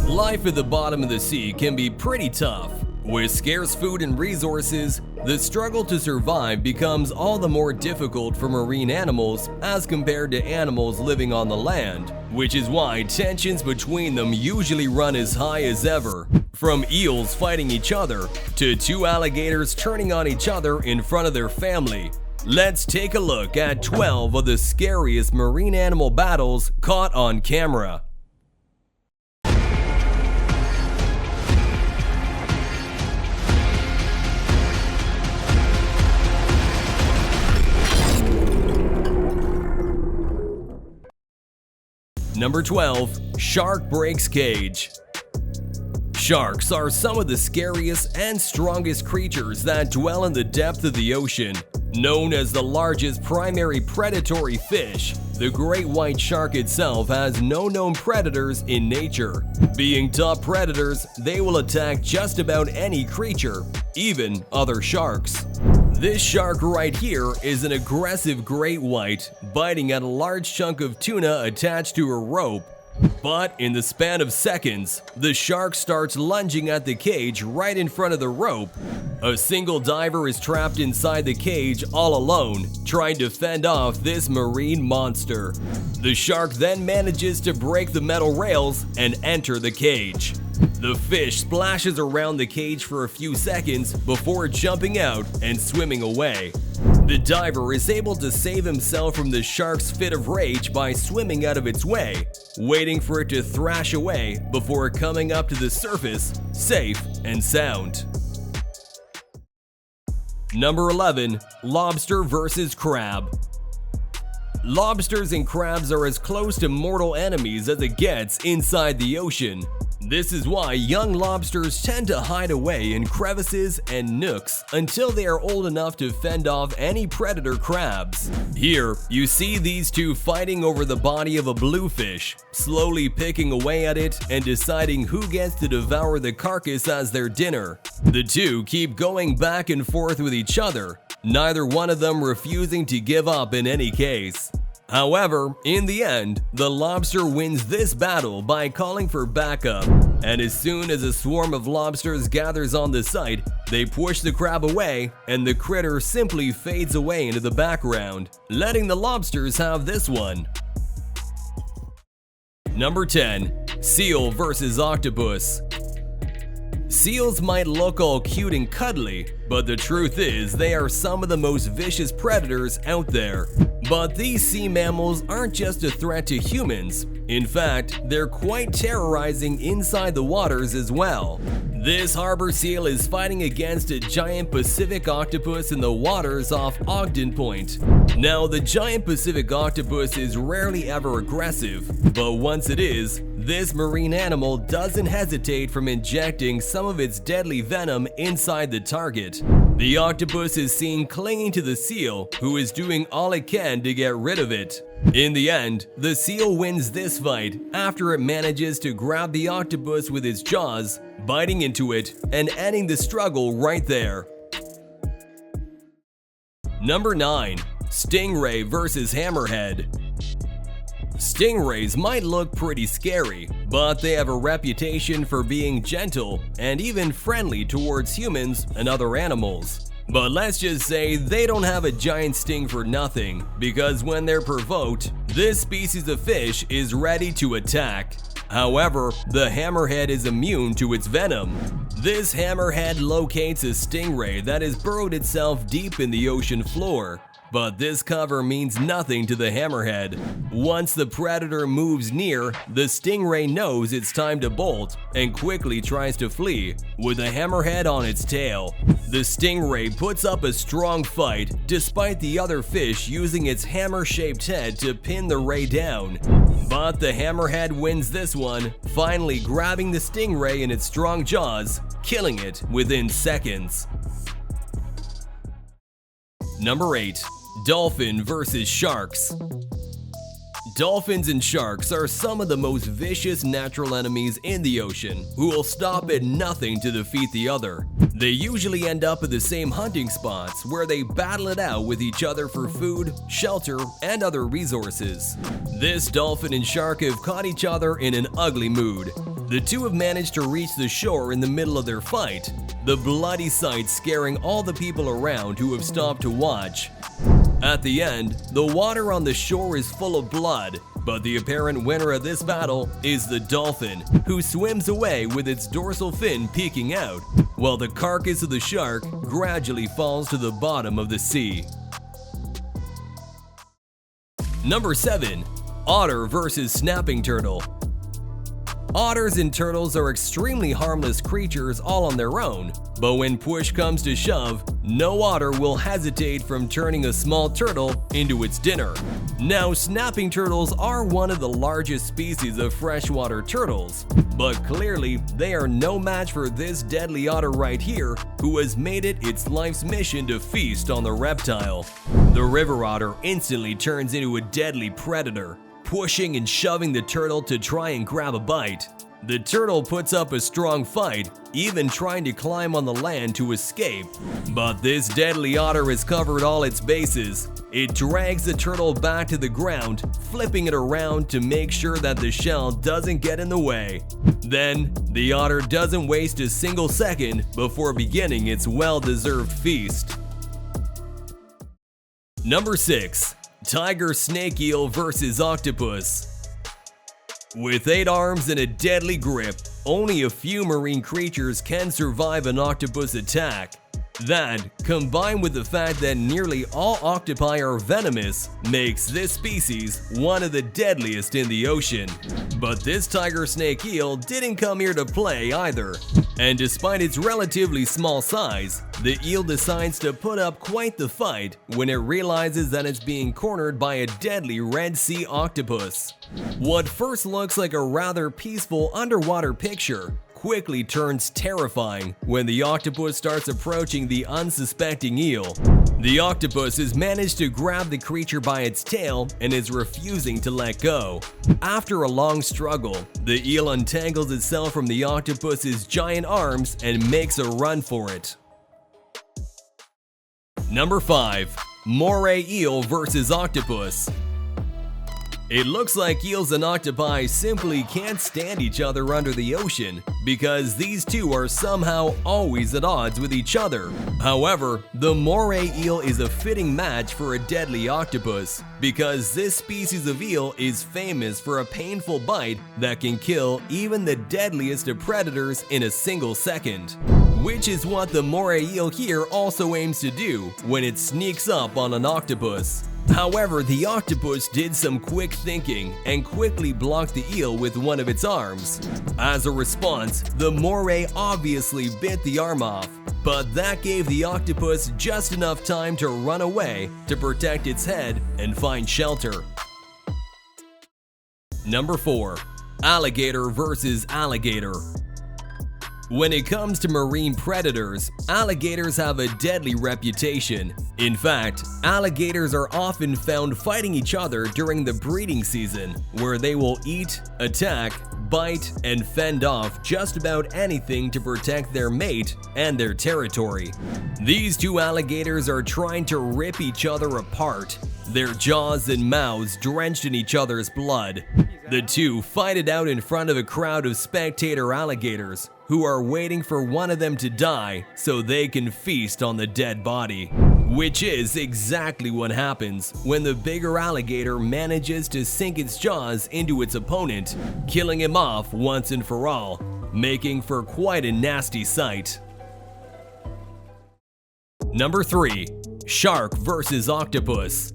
Life at the bottom of the sea can be pretty tough. With scarce food and resources, the struggle to survive becomes all the more difficult for marine animals as compared to animals living on the land, which is why tensions between them usually run as high as ever. From eels fighting each other to two alligators turning on each other in front of their family. Let's take a look at 12 of the scariest marine animal battles caught on camera. Number 12. Shark breaks cage. Sharks are some of the scariest and strongest creatures that dwell in the depth of the ocean. Known as the largest primary predatory fish, the great white shark itself has no known predators in nature. Being top predators, they will attack just about any creature, even other sharks. This shark right here is an aggressive great white, biting at a large chunk of tuna attached to a rope. But in the span of seconds, the shark starts lunging at the cage right in front of the rope. A single diver is trapped inside the cage all alone, trying to fend off this marine monster. The shark then manages to break the metal rails and enter the cage. The fish splashes around the cage for a few seconds before jumping out and swimming away. The diver is able to save himself from the shark's fit of rage by swimming out of its way, waiting for it to thrash away before coming up to the surface, safe and sound. Number 11. Lobster versus crab. Lobsters and crabs are as close to mortal enemies as it gets inside the ocean. This is why young lobsters tend to hide away in crevices and nooks until they are old enough to fend off any predator crabs. Here, you see these two fighting over the body of a bluefish, slowly picking away at it and deciding who gets to devour the carcass as their dinner. The two keep going back and forth with each other, neither one of them refusing to give up in any case. However, in the end, the lobster wins this battle by calling for backup, and as soon as a swarm of lobsters gathers on the site, they push the crab away and the critter simply fades away into the background, letting the lobsters have this one. Number 10. Seal versus octopus. Seals might look all cute and cuddly, but the truth is they are some of the most vicious predators out there. But these sea mammals aren't just a threat to humans. In fact, they're quite terrorizing inside the waters as well. This harbor seal is fighting against a giant Pacific octopus in the waters off Ogden Point. Now, the giant Pacific octopus is rarely ever aggressive, but once it is, this marine animal doesn't hesitate from injecting some of its deadly venom inside the target. The octopus is seen clinging to the seal, who is doing all it can to get rid of it. In the end, the seal wins this fight after it manages to grab the octopus with its jaws, biting into it, and ending the struggle right there. Number 9. Stingray versus Hammerhead. Stingrays might look pretty scary, but they have a reputation for being gentle and even friendly towards humans and other animals. But let's just say they don't have a giant sting for nothing, because when they're provoked, this species of fish is ready to attack. However, the hammerhead is immune to its venom. This hammerhead locates a stingray that has burrowed itself deep in the ocean floor. But this cover means nothing to the hammerhead. Once the predator moves near, the stingray knows it's time to bolt and quickly tries to flee, with a hammerhead on its tail. The stingray puts up a strong fight despite the other fish using its hammer-shaped head to pin the ray down. But the hammerhead wins this one, finally grabbing the stingray in its strong jaws, killing it within seconds. Number 8. Dolphin versus sharks. Dolphins and sharks are some of the most vicious natural enemies in the ocean who will stop at nothing to defeat the other. They usually end up at the same hunting spots where they battle it out with each other for food, shelter, and other resources. This dolphin and shark have caught each other in an ugly mood. The two have managed to reach the shore in the middle of their fight, the bloody sight scaring all the people around who have stopped to watch. At the end, the water on the shore is full of blood, but the apparent winner of this battle is the dolphin, who swims away with its dorsal fin peeking out, while the carcass of the shark gradually falls to the bottom of the sea. Number 7. Otter versus snapping turtle. Otters and turtles are extremely harmless creatures all on their own, but when push comes to shove, no otter will hesitate from turning a small turtle into its dinner. Now, snapping turtles are one of the largest species of freshwater turtles, but clearly they are no match for this deadly otter right here, who has made it its life's mission to feast on the reptile. The river otter instantly turns into a deadly predator, pushing and shoving the turtle to try and grab a bite. The turtle puts up a strong fight, even trying to climb on the land to escape. But this deadly otter has covered all its bases. It drags the turtle back to the ground, flipping it around to make sure that the shell doesn't get in the way. Then, the otter doesn't waste a single second before beginning its well-deserved feast. Number 6. Tiger snake eel versus octopus. With 8 arms and a deadly grip, only a few marine creatures can survive an octopus attack. That, combined with the fact that nearly all octopi are venomous, makes this species one of the deadliest in the ocean. But this tiger snake eel didn't come here to play either. And despite its relatively small size, the eel decides to put up quite the fight when it realizes that it's being cornered by a deadly Red Sea octopus. What first looks like a rather peaceful underwater picture quickly turns terrifying when the octopus starts approaching the unsuspecting eel. The octopus has managed to grab the creature by its tail and is refusing to let go. After a long struggle, the eel untangles itself from the octopus's giant arms and makes a run for it. Number 5. Moray eel versus octopus. It looks like eels and octopi simply can't stand each other under the ocean because these two are somehow always at odds with each other. However, the moray eel is a fitting match for a deadly octopus because this species of eel is famous for a painful bite that can kill even the deadliest of predators in a single second. Which is what the moray eel here also aims to do when it sneaks up on an octopus. However, the octopus did some quick thinking and quickly blocked the eel with one of its arms. As a response, the moray obviously bit the arm off, but that gave the octopus just enough time to run away to protect its head and find shelter. Number 4. Alligator versus alligator. When it comes to marine predators, alligators have a deadly reputation. In fact, alligators are often found fighting each other during the breeding season, where they will eat, attack, bite, and fend off just about anything to protect their mate and their territory. These two alligators are trying to rip each other apart, their jaws and mouths drenched in each other's blood. The two fight it out in front of a crowd of spectator alligators who are waiting for one of them to die so they can feast on the dead body. Which is exactly what happens when the bigger alligator manages to sink its jaws into its opponent, killing him off once and for all, making for quite a nasty sight. Number 3. Shark versus octopus.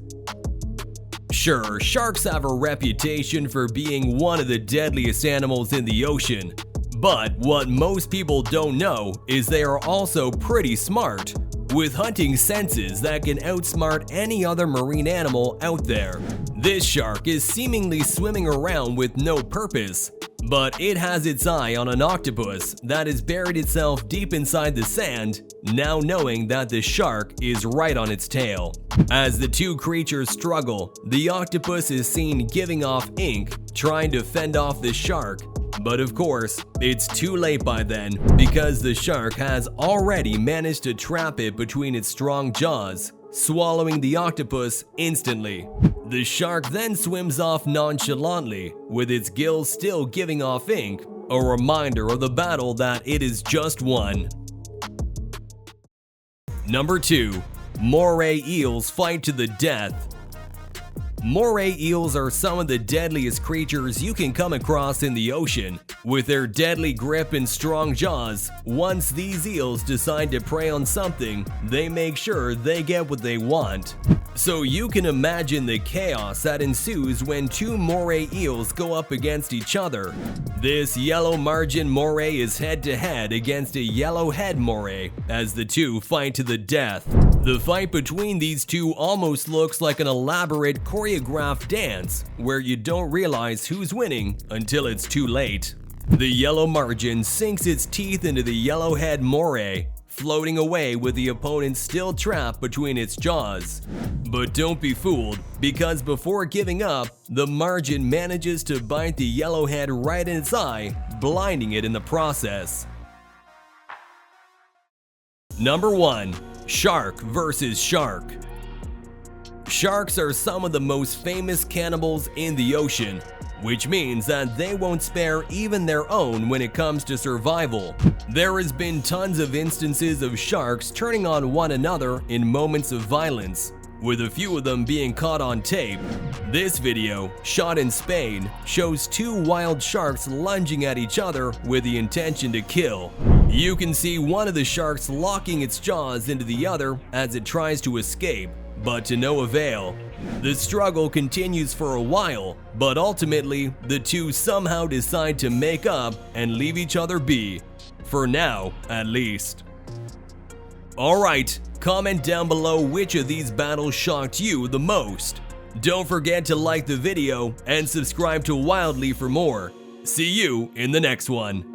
Sure, sharks have a reputation for being one of the deadliest animals in the ocean, but what most people don't know is they are also pretty smart, with hunting senses that can outsmart any other marine animal out there. This shark is seemingly swimming around with no purpose, but it has its eye on an octopus that has buried itself deep inside the sand, now knowing that the shark is right on its tail. As the two creatures struggle, the octopus is seen giving off ink, trying to fend off the shark. But of course, it's too late by then because the shark has already managed to trap it between its strong jaws, swallowing the octopus instantly. The shark then swims off nonchalantly, with its gills still giving off ink, a reminder of the battle that it is just won. Number 2. Moray eels fight to the death. Moray eels are some of the deadliest creatures you can come across in the ocean. With their deadly grip and strong jaws, once these eels decide to prey on something, they make sure they get what they want. So you can imagine the chaos that ensues when two moray eels go up against each other. This yellow margin moray is head-to-head against a yellowhead moray as the two fight to the death. The fight between these two almost looks like an elaborate choreographed dance where you don't realize who's winning until it's too late. The yellow margin sinks its teeth into the yellowhead moray, floating away with the opponent still trapped between its jaws. But don't be fooled, because before giving up, the margin manages to bite the yellowhead right in its eye, blinding it in the process. Number 1. Shark versus shark. Sharks are some of the most famous cannibals in the ocean, which means that they won't spare even their own when it comes to survival. There has been tons of instances of sharks turning on one another in moments of violence, with a few of them being caught on tape. This video, shot in Spain, shows two wild sharks lunging at each other with the intention to kill. You can see one of the sharks locking its jaws into the other as it tries to escape, but to no avail. The struggle continues for a while, but ultimately, the two somehow decide to make up and leave each other be. For now, at least. Alright, comment down below which of these battles shocked you the most. Don't forget to like the video and subscribe to Wildely for more. See you in the next one.